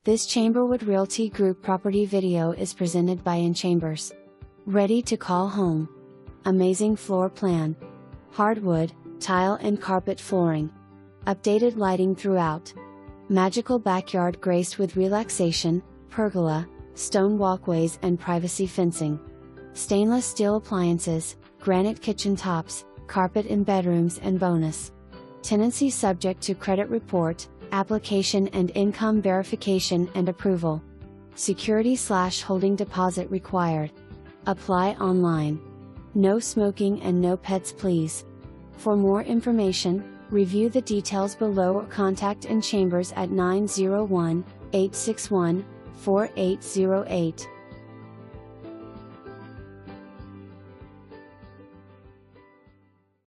This Chamberwood Realty Group property video is presented by Chambers. Ready to call home. Amazing floor plan. Hardwood, tile and carpet flooring. Updated lighting throughout. Magical backyard graced with relaxation, pergola, stone walkways and privacy fencing. Stainless steel appliances, granite kitchen tops, carpet in bedrooms and bonus. Tenancy subject to credit report, application and income verification and approval. Security/holding deposit required. Apply online. No smoking and no pets please. For more information, review the details below or contact Chambers at 901-861-4808.